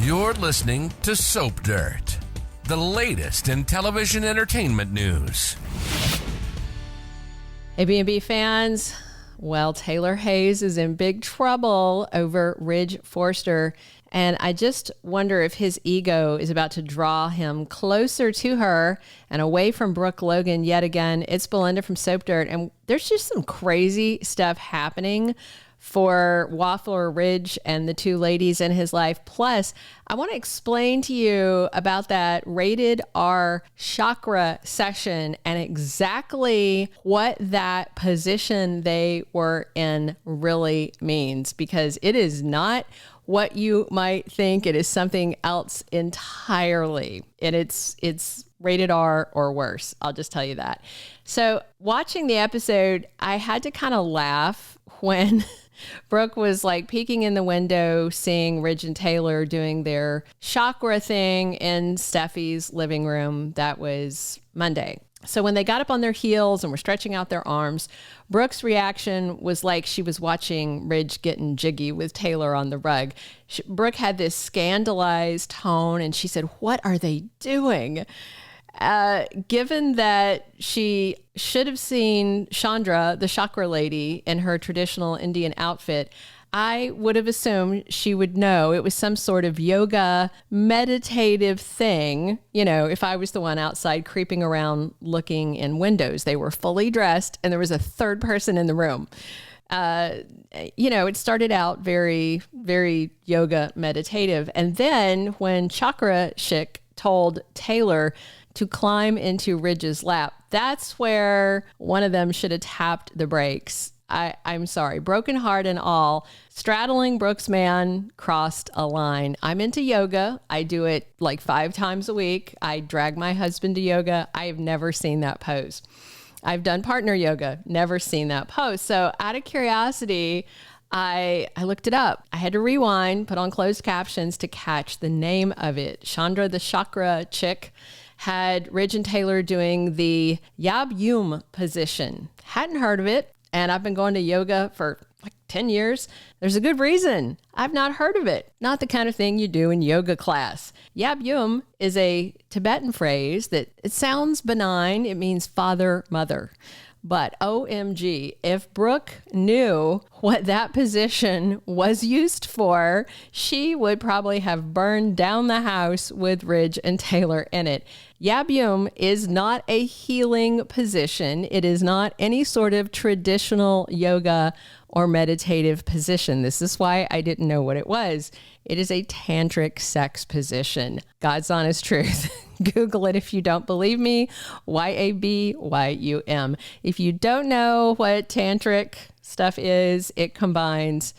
You're listening to Soap Dirt, the latest in television entertainment news. Hey, B&B fans. Well, Taylor Hayes is in big trouble over Ridge Forrester, and I just wonder if his ego is about to draw him closer to her and away from Brooke Logan yet again. It's Belinda from Soap Dirt, and there's just some crazy stuff happening for Waffler Ridge and the two ladies in his life. Plus, I want to explain to you about that rated R Chakra session and exactly what that position they were in really means, because it is not what you might think. It is something else entirely. And it's rated R or worse. I'll just tell you that. So watching the episode, I had to kind of laugh when Brooke was like peeking in the window, seeing Ridge and Taylor doing their chakra thing in Steffi's living room. That was Monday. So when they got up on their heels and were stretching out their arms, Brooke's reaction was like she was watching Ridge getting jiggy with Taylor on the rug. Brooke had this scandalized tone and she said, "What are they doing?" Given that she should have seen Shandra, the chakra lady, in her traditional Indian outfit, I would have assumed she would know it was some sort of yoga meditative thing. You know, if I was the one outside creeping around looking in windows, they were fully dressed and there was a third person in the room. It started out very, very yoga meditative. And then when Chakra Chick told Taylor to climb into Ridge's lap, that's where one of them should have tapped the brakes. I'm sorry, broken heart and all, straddling Brooke's man crossed a line. I'm into yoga. I do it like 5 times a week. I drag my husband to yoga. I have never seen that pose. I've done partner yoga, never seen that pose. So out of curiosity, I looked it up. I had to rewind, put on closed captions to catch the name of it. Shandra, the chakra chick, had Ridge and Taylor doing the Yabyum position. Hadn't heard of it, and I've been going to yoga for like 10 years. There's a good reason I've not heard of it. Not the kind of thing you do in yoga class. Yabyum is a Tibetan phrase that it sounds benign. It means father, mother. But OMG, if Brooke knew what that position was used for, she would probably have burned down the house with Ridge and Taylor in it. Yabyum is not a healing position. It is not any sort of traditional yoga or meditative position. This is why I didn't know what it was. It is a tantric sex position. God's honest truth. Google it if you don't believe me. Yabyum. If you don't know what tantric stuff is, it combines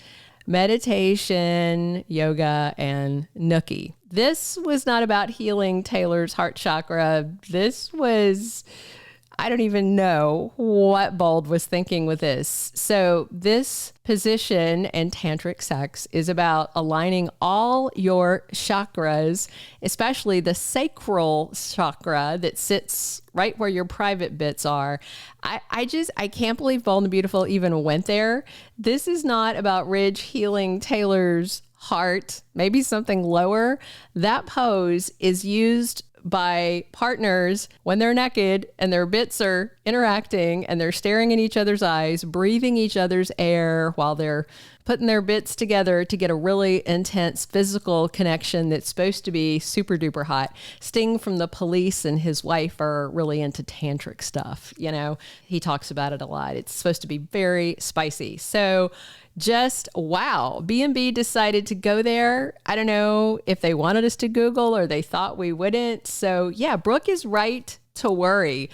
meditation, yoga, and nookie. This was not about healing Taylor's heart chakra. This was, I don't even know what Bold was thinking with this. So this position and tantric sex is about aligning all your chakras, especially the sacral chakra that sits right where your private bits are. I can't believe Bold and Beautiful even went there. This is not about Ridge healing Taylor's heart, maybe something lower. That pose is used by partners when they're naked and their bits are interacting and they're staring in each other's eyes, breathing each other's air while they're putting their bits together to get a really intense physical connection that's supposed to be super duper hot. Sting from The Police and his wife are really into tantric stuff. You know, he talks about it a lot. It's supposed to be very spicy. So just wow. B&B decided to go there. I don't know if they wanted us to Google or they thought we wouldn't. So yeah, Brooke is right to worry.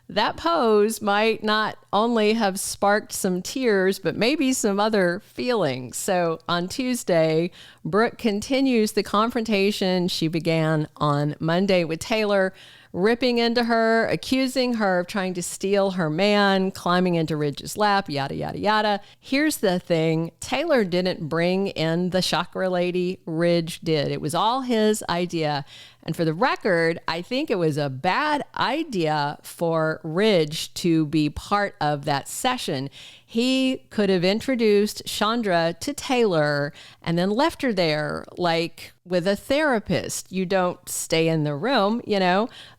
That pose might not only have sparked some tears, but maybe some other feelings. So on Tuesday, Brooke continues the confrontation she began on Monday with Taylor, ripping into her, accusing her of trying to steal her man, climbing into Ridge's lap, yada, yada, yada. Here's the thing. Taylor didn't bring in the chakra lady. Ridge did. It was all his idea. And for the record, I think it was a bad idea for Ridge to be part of that session. He could have introduced Shandra to Taylor and then left her there like with a therapist. You don't stay in the room,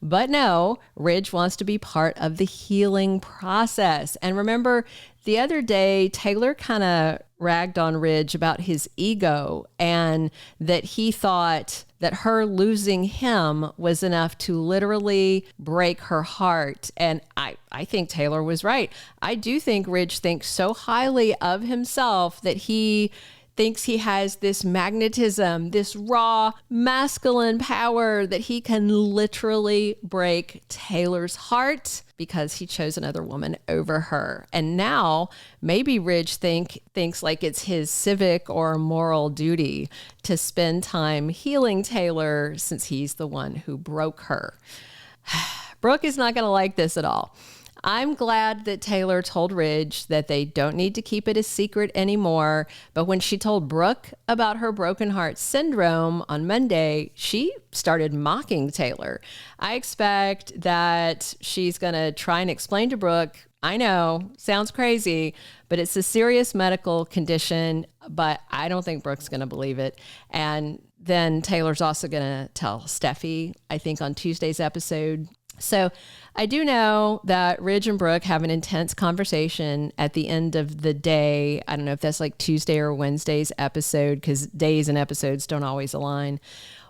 but no, Ridge wants to be part of the healing process. And remember, the other day, Taylor kind of ragged on Ridge about his ego and that he thought that her losing him was enough to literally break her heart. And I think Taylor was right. I do think Ridge thinks so highly of himself that he thinks he has this magnetism, this raw masculine power that he can literally break Taylor's heart because he chose another woman over her. And now maybe Ridge thinks like it's his civic or moral duty to spend time healing Taylor since he's the one who broke her. Brooke is not going to like this at all. I'm glad that Taylor told Ridge that they don't need to keep it a secret anymore. But when she told Brooke about her broken heart syndrome on Monday, she started mocking Taylor. I expect that she's going to try and explain to Brooke, I know, sounds crazy, but it's a serious medical condition, but I don't think Brooke's going to believe it. And then Taylor's also going to tell Steffi, I think, on Tuesday's episode. So I do know that Ridge and Brooke have an intense conversation at the end of the day. I don't know if that's like Tuesday or Wednesday's episode because days and episodes don't always align.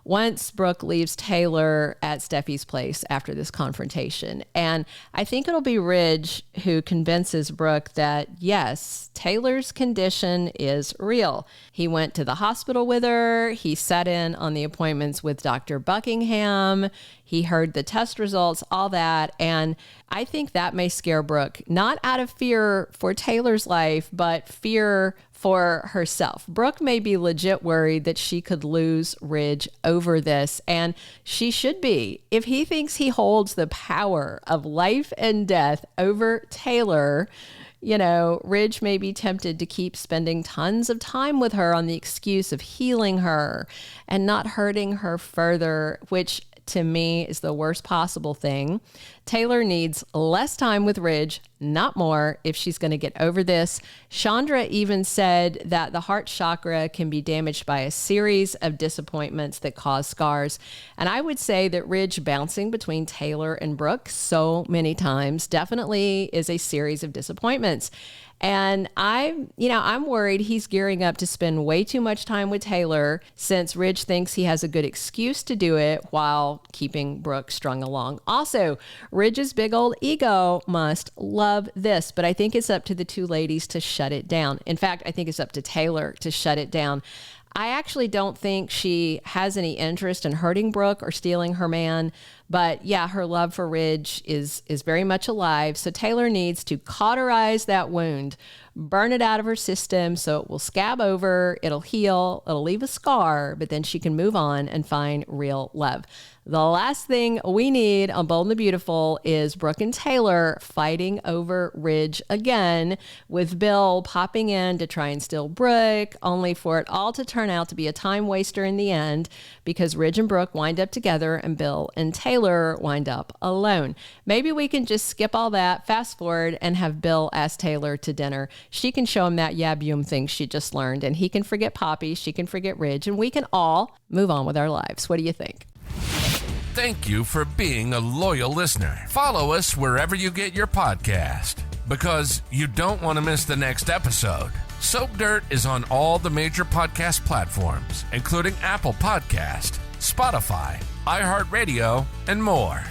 Once Brooke leaves Taylor at Steffi's place after this confrontation. And I think it'll be Ridge who convinces Brooke that, yes, Taylor's condition is real. He went to the hospital with her. He sat in on the appointments with Dr. Buckingham. He heard the test results, all that. And I think that may scare Brooke, not out of fear for Taylor's life, but fear for herself. Brooke may be legit worried that she could lose Ridge over this, and she should be. If he thinks he holds the power of life and death over Taylor, Ridge may be tempted to keep spending tons of time with her on the excuse of healing her and not hurting her further, which to me is the worst possible thing. Taylor needs less time with Ridge, not more, if she's going to get over this. Shandra even said that the heart chakra can be damaged by a series of disappointments that cause scars. And I would say that Ridge bouncing between Taylor and Brooke so many times definitely is a series of disappointments. And I'm worried he's gearing up to spend way too much time with Taylor since Ridge thinks he has a good excuse to do it while keeping Brooke strung along. Also, Ridge's big old ego must love this, but I think it's up to the two ladies to shut it down. In fact, I think it's up to Taylor to shut it down. I actually don't think she has any interest in hurting Brooke or stealing her man. But yeah, her love for Ridge is very much alive. So Taylor needs to cauterize that wound, burn it out of her system so it will scab over, it'll heal, it'll leave a scar, but then she can move on and find real love. The last thing we need on Bold and the Beautiful is Brooke and Taylor fighting over Ridge again, with Bill popping in to try and steal Brooke, only for it all to turn out to be a time waster in the end because Ridge and Brooke wind up together and Bill and Taylor wind up alone. Maybe we can just skip all that, fast forward, and have Bill ask Taylor to dinner. She can show him that Yabyum thing she just learned, and he can forget Poppy, she can forget Ridge, and we can all move on with our lives. What do you think? Thank you for being a loyal listener. Follow us wherever you get your podcast, because you don't want to miss the next episode. Soap Dirt is on all the major podcast platforms, including Apple Podcast, Spotify, iHeartRadio, and more.